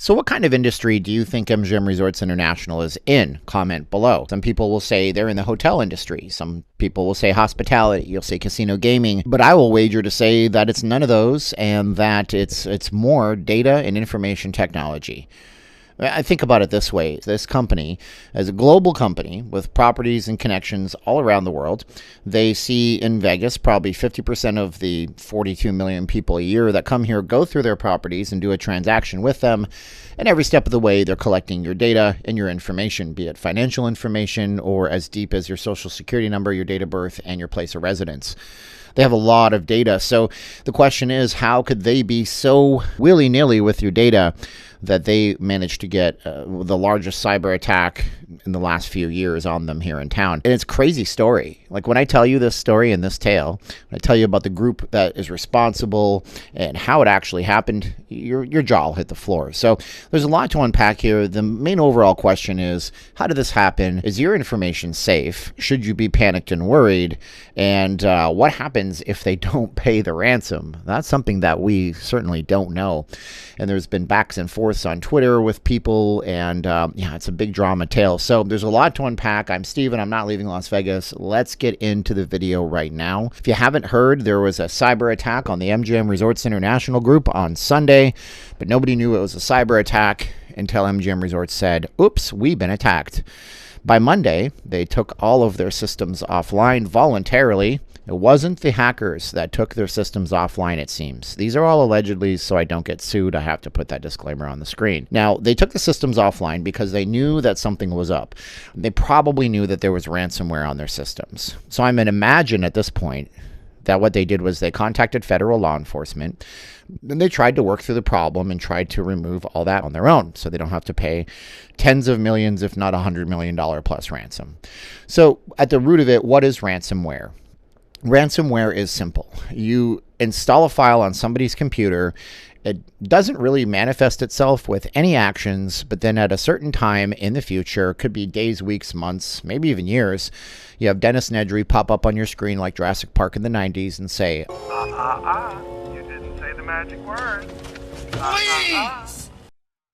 So what kind of industry do you think MGM Resorts International is in? Comment below. Some people will say they're in the hotel industry. Some people will say hospitality. You'll say casino gaming. But I will wager to say that it's none of those and that it's more data and information technology. I think about it this way. This company, as a global company with properties and connections all around the world, they see in Vegas probably 50% of the 42 million people a year that come here go through their properties and do a transaction with them. And every step of the way, they're collecting your data and your information, be it financial information or as deep as your social security number, your date of birth, and your place of residence. They have a lot of data. So the question is, how could they be so willy-nilly with your data that they managed to get the largest cyber attack in the last few years on them here in town? And it's a crazy story. Like when I tell you this story and this tale, when I tell you about the group that is responsible and how it actually happened, your jaw will hit the floor. So there's a lot to unpack here. The main overall question is, how did this happen? Is your information safe? Should you be panicked and worried? And what happens if they don't pay the ransom? That's something that we certainly don't know. And there's been backs and forths on Twitter with people, and yeah, it's a big drama tale. So there's a lot to unpack. I'm Steven. I'm not leaving Las Vegas. Let's get into the video right now. If you haven't heard, there was a cyber attack on the MGM Resorts International group on Sunday, but nobody knew it was a cyber attack until MGM Resorts said, oops, we've been attacked. By Monday, they took all of their systems offline voluntarily. It wasn't the hackers that took their systems offline, it seems. These are all allegedly, so I don't get sued. I have to put that disclaimer on the screen. Now, they took the systems offline because they knew that something was up. They probably knew that there was ransomware on their systems. So I'm going to imagine at this point that what they did was they contacted federal law enforcement, and they tried to work through the problem and tried to remove all that on their own so they don't have to pay tens of millions, if not $100 million plus ransom. So at the root of it, what is ransomware? Ransomware is simple. You install a file on somebody's computer. It doesn't really manifest itself with any actions, but then at a certain time in the future, could be days, weeks, months, maybe even years, you have Dennis Nedry pop up on your screen like Jurassic Park in the 90s and say, you didn't say the magic word. Please!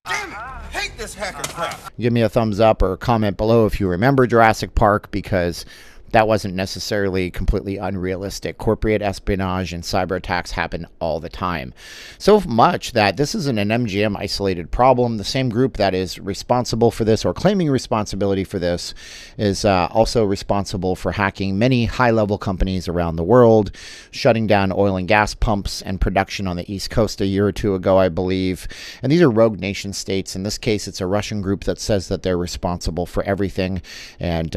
Damn it! Hate this hacker crap. Give me a thumbs up or comment below if you remember Jurassic Park, because that wasn't necessarily completely unrealistic. Corporate espionage and cyber attacks happen all the time. So much that this isn't an MGM isolated problem. The same group that is responsible for this or claiming responsibility for this is also responsible for hacking many high-level companies around the world, shutting down oil and gas pumps and production on the East Coast a year or two ago, I believe. And these are rogue nation states. In this case, it's a Russian group that says that they're responsible for everything. And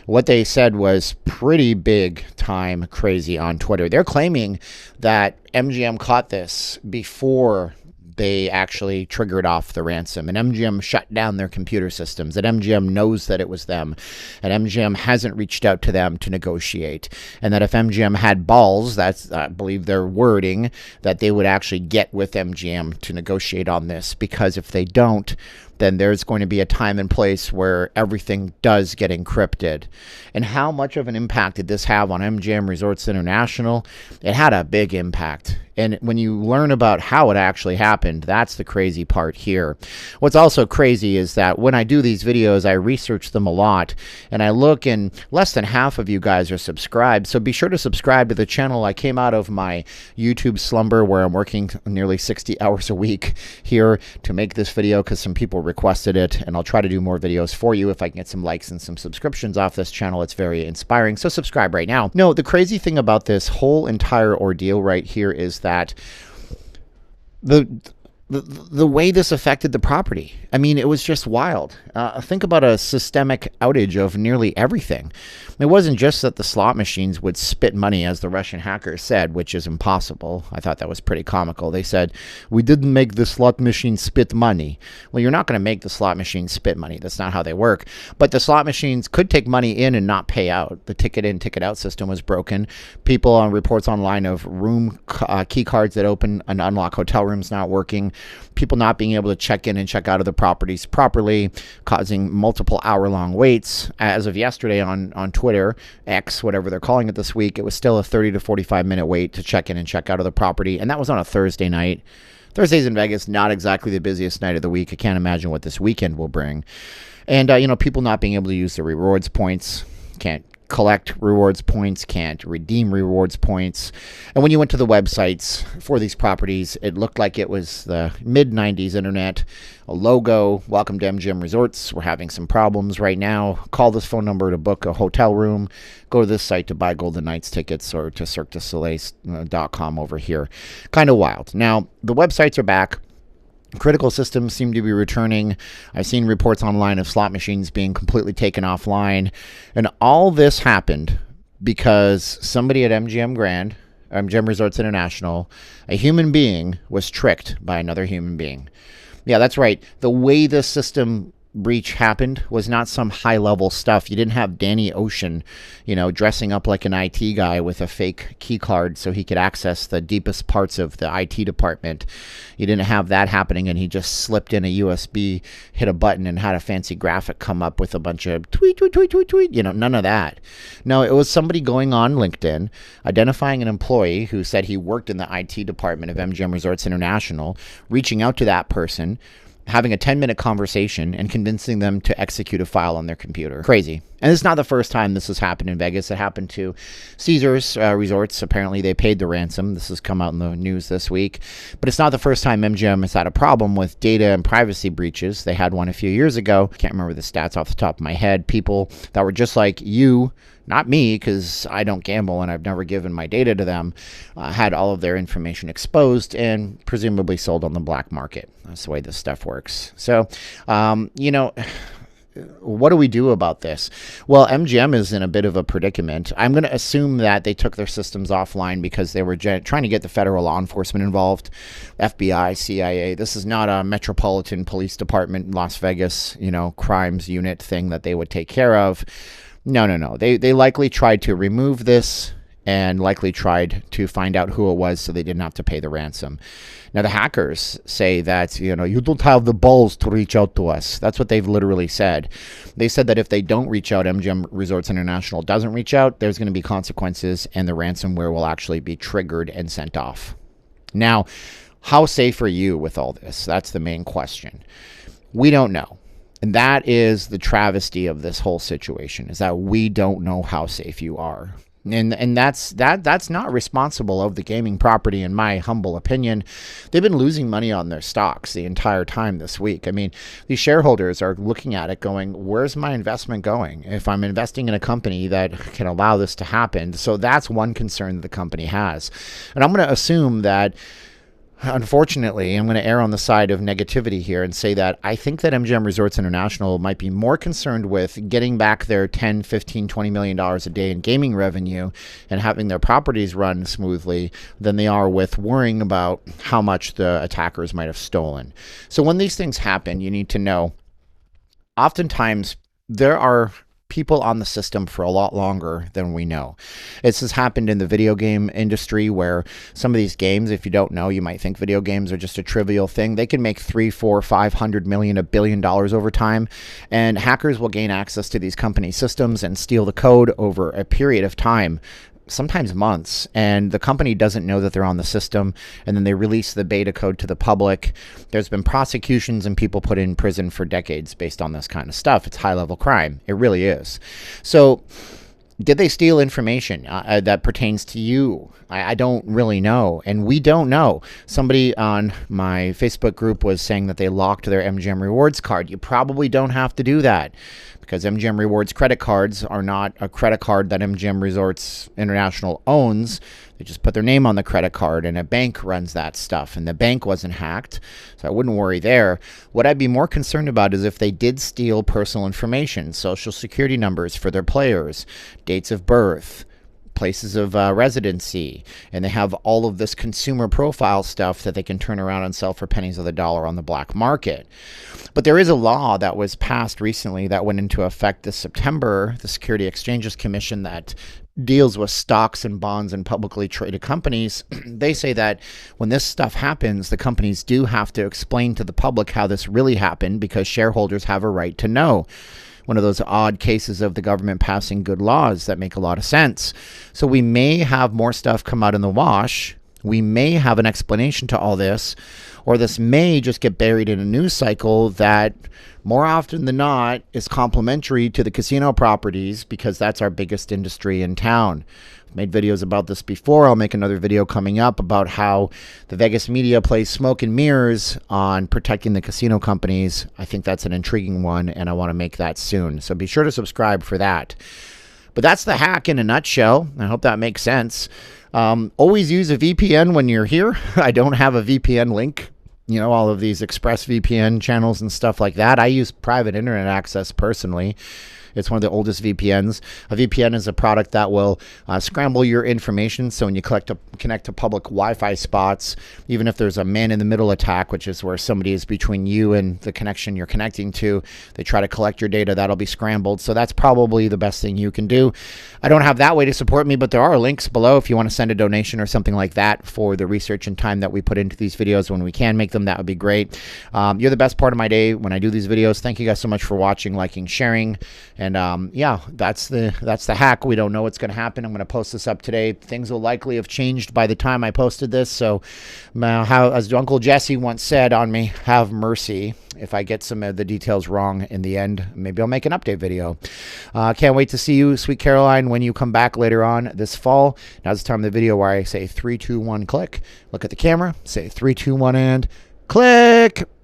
what they said was pretty big time crazy on Twitter. They're claiming that MGM caught this before they actually triggered off the ransom, and MGM shut down their computer systems, and MGM knows that it was them, and MGM hasn't reached out to them to negotiate, and that if MGM had balls, that's, I believe their wording, that they would actually get with MGM to negotiate on this, because if they don't, then there's going to be a time and place where everything does get encrypted. And how much of an impact did this have on MGM Resorts International? It had a big impact. And when you learn about how it actually happened, that's the crazy part here. What's also crazy is that when I do these videos, I research them a lot, and I look, and less than half of you guys are subscribed. So be sure to subscribe to the channel. I came out of my YouTube slumber where I'm working nearly 60 hours a week here to make this video because some people requested it, and I'll try to do more videos for you if I can get some likes and some subscriptions off this channel. It's very inspiring. So subscribe right now. No, the crazy thing about this whole entire ordeal right here is that the way this affected the property. I mean, it was just wild. Think about a systemic outage of nearly everything. It wasn't just that the slot machines would spit money, as the Russian hackers said, which is impossible. I thought that was pretty comical. They said, we didn't make the slot machine spit money. Well, you're not going to make the slot machine spit money. That's not how they work. But the slot machines could take money in and not pay out. The ticket in, ticket out system was broken. People on reports online of room key cards that open and unlock hotel rooms not working. People not being able to check in and check out of the properties properly, causing multiple hour-long waits. As of yesterday on Twitter, X, whatever they're calling it this week, it was still a 30 to 45-minute wait to check in and check out of the property, and that was on a Thursday night. Thursdays in Vegas, not exactly the busiest night of the week. I can't imagine what this weekend will bring. And, people not being able to use their rewards points, can't collect rewards points, can't redeem rewards points. And when you went to the websites for these properties, it looked like it was the mid-90s internet, a logo, welcome to MGM Resorts. We're having some problems right now. Call this phone number to book a hotel room. Go to this site to buy Golden Knights tickets, or to cirquedusoleil.com over here. Kind of wild. Now, the websites are back. Critical systems seem to be returning. I've seen reports online of slot machines being completely taken offline. And all this happened because somebody at MGM Resorts International, a human being, was tricked by another human being. Yeah, that's right. The way this system breach happened was not some high-level stuff. You didn't have Danny Ocean, dressing up like an IT guy with a fake key card so he could access the deepest parts of the IT department. You didn't have that happening, and he just slipped in a USB, hit a button, and had a fancy graphic come up with a bunch of tweet, tweet, tweet, tweet, tweet. None of that. No, it was somebody going on LinkedIn, identifying an employee who said he worked in the IT department of MGM Resorts International, reaching out to that person, having a 10-minute conversation, and convincing them to execute a file on their computer. Crazy. And it's not the first time this has happened in Vegas. It happened to Caesars Resorts. Apparently, they paid the ransom. This has come out in the news this week. But it's not the first time MGM has had a problem with data and privacy breaches. They had one a few years ago. I can't remember the stats off the top of my head. People that were just like you, not me, because I don't gamble and I've never given my data to them, had all of their information exposed and presumably sold on the black market. That's the way this stuff works. So, what do we do about this? Well, MGM is in a bit of a predicament. I'm going to assume that they took their systems offline because they were trying to get the federal law enforcement involved, FBI, CIA. This is not a Metropolitan Police Department, Las Vegas, crimes unit thing that they would take care of. No. They likely tried to remove this and likely tried to find out who it was so they didn't have to pay the ransom. Now, the hackers say that, you don't have the balls to reach out to us. That's what they've literally said. They said that if they don't reach out, MGM Resorts International doesn't reach out, there's going to be consequences and the ransomware will actually be triggered and sent off. Now, how safe are you with all this? That's the main question. We don't know. And that is the travesty of this whole situation, is that we don't know how safe you are. And that's not responsible of the gaming property, in my humble opinion. They've been losing money on their stocks the entire time this week. I mean, these shareholders are looking at it going, where's my investment going if I'm investing in a company that can allow this to happen? So that's one concern that the company has. And I'm going to assume that, unfortunately, I'm going to err on the side of negativity here and say that I think that MGM Resorts International might be more concerned with getting back their $10, $15, $20 million a day in gaming revenue and having their properties run smoothly than they are with worrying about how much the attackers might have stolen. So when these things happen, you need to know, oftentimes there are people on the system for a lot longer than we know. This has happened in the video game industry, where some of these games, if you don't know, you might think video games are just a trivial thing. They can make 3, 4, 500 million, $1 billion over time, and hackers will gain access to these company systems and steal the code over a period of time, sometimes months, and the company doesn't know that they're on the system, and then they release the beta code to the public. There's been prosecutions and people put in prison for decades based on this kind of stuff. It's high-level crime. It really is. So did they steal information that pertains to you? I don't really know, and we don't know. Somebody on my Facebook group was saying that they locked their MGM Rewards card. You probably don't have to do that, because MGM Rewards credit cards are not a credit card that MGM Resorts International owns. They just put their name on the credit card, and a bank runs that stuff, and the bank wasn't hacked, so I wouldn't worry there. What I'd be more concerned about is if they did steal personal information, social security numbers for their players, dates of birth, places of residency, and they have all of this consumer profile stuff that they can turn around and sell for pennies of the dollar on the black market. But there is a law that was passed recently that went into effect this September, the Security Exchanges Commission, that deals with stocks and bonds and publicly traded companies. They say that when this stuff happens, the companies do have to explain to the public how this really happened, because shareholders have a right to know. One of those odd cases of the government passing good laws that make a lot of sense. So we may have more stuff come out in the wash we may have an explanation to all this, or this may just get buried in a news cycle that more often than not is complementary to the casino properties, because that's our biggest industry in town. I've made videos about this before. I'll make another video coming up about how the Vegas media plays smoke and mirrors on protecting the casino companies. I think that's an intriguing one, and I want to make that soon. So be sure to subscribe for that. But that's the hack in a nutshell. I hope that makes sense. Always use a VPN when you're here. I don't have a VPN link. You know, all of these Express VPN channels and stuff like that. I use private internet access personally. It's one of the oldest VPNs. A VPN is a product that will scramble your information. So when you connect to public Wi-Fi spots, even if there's a man-in-the-middle attack, which is where somebody is between you and the connection you're connecting to, they try to collect your data, that'll be scrambled. So that's probably the best thing you can do. I don't have that way to support me, but there are links below if you want to send a donation or something like that for the research and time that we put into these videos. When we can make them, that would be great. You're the best part of my day when I do these videos. Thank you guys so much for watching, liking, sharing. And yeah, that's the hack. We don't know what's going to happen. I'm going to post this up today. Things will likely have changed by the time I posted this. So as Uncle Jesse once said on me, have mercy if I get some of the details wrong in the end. Maybe I'll make an update video. Can't wait to see you, Sweet Caroline, when you come back later on this fall. Now's the time of the video where I say 3, 2, 1, click. Look at the camera, say 3, 2, 1, and click.